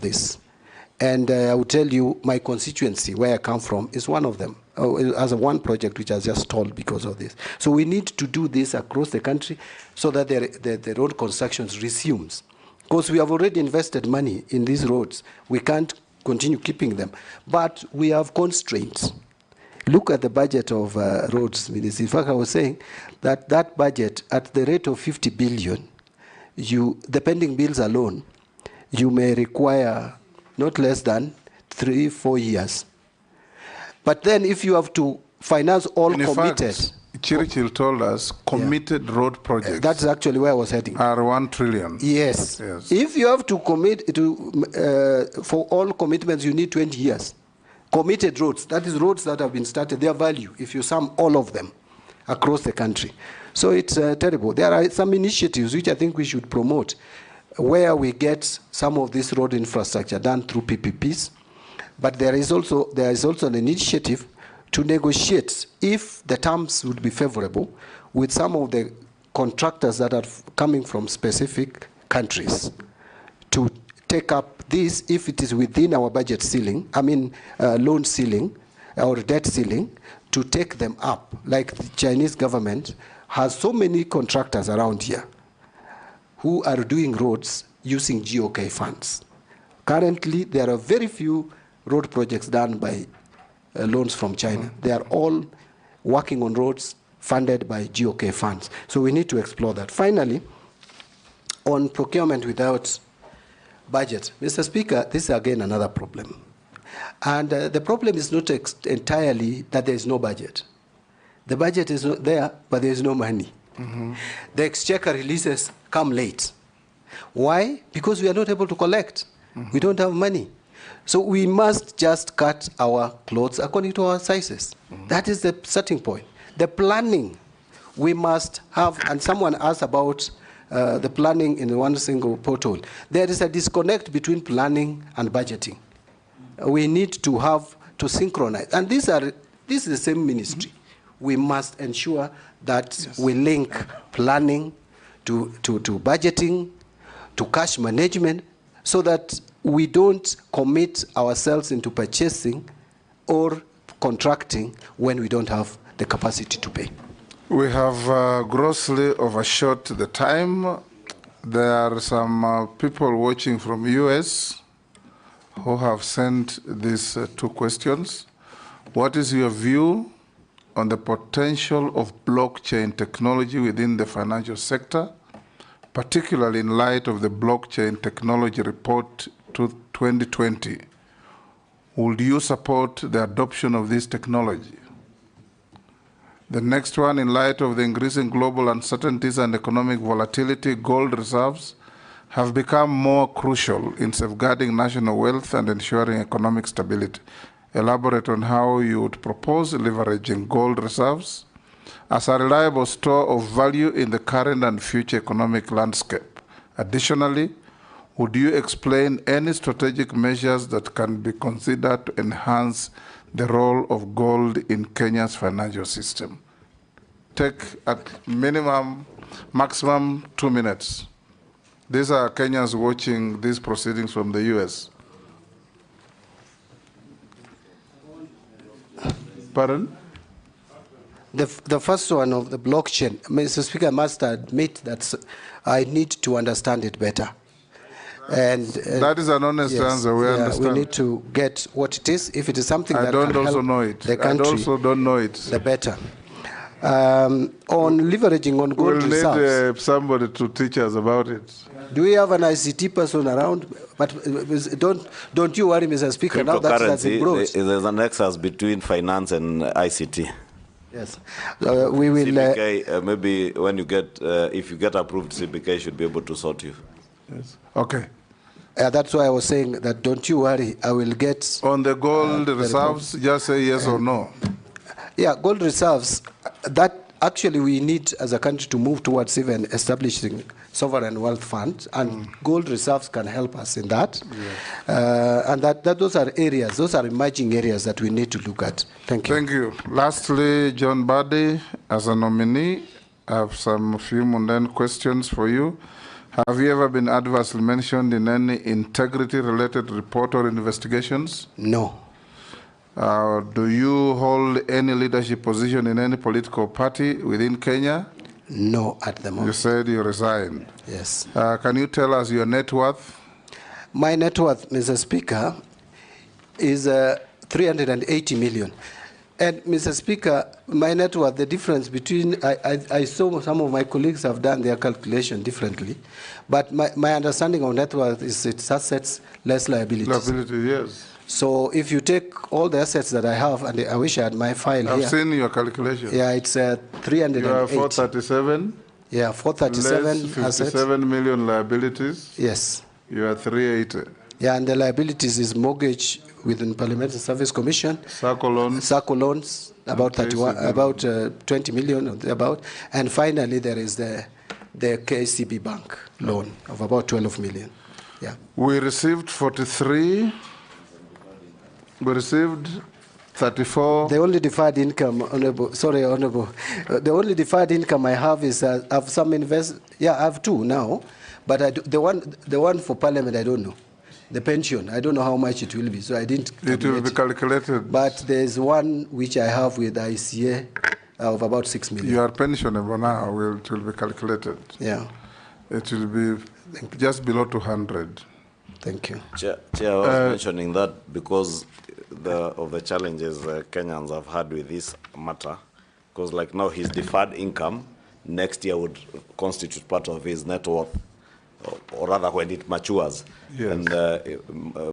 this. And I will tell you, my constituency, where I come from, is one of them, as one project which has just stalled because of this. So we need to do this across the country so that the road construction resumes. Because we have already invested money in these roads. We can't continue keeping them. But we have constraints. Look at the budget of roads, Minister. In fact, I was saying that that budget, at the rate of 50 billion, the pending bills alone, you may require not less than 3-4 years. But then if you have to finance all committed... Churchill told us committed road projects. That's actually where I was heading. Are 1 trillion. Yes. If you have to commit to, for all commitments, you need 20 years. Committed roads, that is roads that have been started, their value, if you sum all of them across the country. So it's terrible. There are some initiatives which I think we should promote, where we get some of this road infrastructure done through PPPs. But there is also an initiative to negotiate, if the terms would be favorable, with some of the contractors that are coming from specific countries to take up this, if it is within our budget ceiling, loan ceiling or debt ceiling, to take them up. Like the Chinese government has so many contractors around here who are doing roads using GOK funds. Currently, there are very few road projects done by loans from China. They are all working on roads funded by GOK funds. So we need to explore that. Finally, on procurement without budget, Mr. Speaker, this is again another problem. And the problem is not entirely that there is no budget. The budget is not there, but there is no money. The exchequer releases come late. Why? Because we are not able to collect. We don't have money. So we must just cut our clothes according to our sizes. That is the starting point. The planning we must have, and someone asked about the planning in one single portal. There is a disconnect between planning and budgeting. We need to synchronize. And this is the same ministry. We must ensure that we link planning to budgeting, to cash management, so that we don't commit ourselves into purchasing or contracting when we don't have the capacity to pay. We have grossly overshot the time. There are some people watching from US who have sent these 2 questions. What is your view on the potential of blockchain technology within the financial sector, particularly in light of the blockchain technology report to 2020? Would you support the adoption of this technology? The next one, in light of the increasing global uncertainties and economic volatility, gold reserves have become more crucial in safeguarding national wealth and ensuring economic stability. Elaborate on how you would propose leveraging gold reserves as a reliable store of value in the current and future economic landscape. Additionally, would you explain any strategic measures that can be considered to enhance the role of gold in Kenya's financial system? Take at maximum 2 minutes. These are Kenyans watching these proceedings from the US. Pardon? The first one of the blockchain, Mr. Speaker, I must admit that I need to understand it better. And that is an honest answer. We understand. We need to get what it is. If it is something that can help know it. The country, I also don't know it. The better. On leveraging on gold reserves. We'll need somebody to teach us about it. Do we have an ICT person around? But don't you worry, Mr. Speaker. Now that's brought. There's a nexus between finance and ICT. Yes, we will. CBK, maybe when you get, if you get approved, CBK should be able to sort you. Yes. Okay. That's why I was saying that don't you worry, I will get... On the gold reserves, just say yes or no. Yeah, gold reserves, that actually we need as a country to move towards even establishing sovereign wealth funds, and gold reserves can help us in that. Yes. And those are areas, those are emerging areas that we need to look at. Thank you. Thank you. Lastly, John Mbadi, as a nominee, I have some few mundane questions for you. Have you ever been adversely mentioned in any integrity-related report or investigations? No. Do you hold any leadership position in any political party within Kenya? No, at the moment. You said you resigned. Yes. Can you tell us your net worth? My net worth, Mr. Speaker, is 380 million. And Mr. Speaker, my net worth, the difference between, I saw some of my colleagues have done their calculation differently, but my understanding of net worth is it's assets less liabilities. Liability, yes. So if you take all the assets that I have, and I wish I had my file here. I've seen your calculation. Yeah, it's 380. You are 437. Yeah, 437 less 57 assets. million liabilities. Yes. You are 380. Yeah, and the liabilities is mortgage within Parliamentary Service Commission. SACCO loans, about 20 million or about. And finally, there is the KCB Bank loan of about 12 million. Yeah. We received 43. We received 34. The only deferred income, Honorable, the only deferred income I have is I have some I have two now, but the one for Parliament I don't know. The pension, I don't know how much it will be, so I didn't calculate. It will be calculated. But there's one which I have with ICA of about 6 million. You are pensionable now, it will be calculated. Yeah. It will be just below 200. Thank you. Chair, I was mentioning that because of the challenges Kenyans have had with this matter, because like now his deferred income next year would constitute part of his net worth, or rather when it matures. Yes. And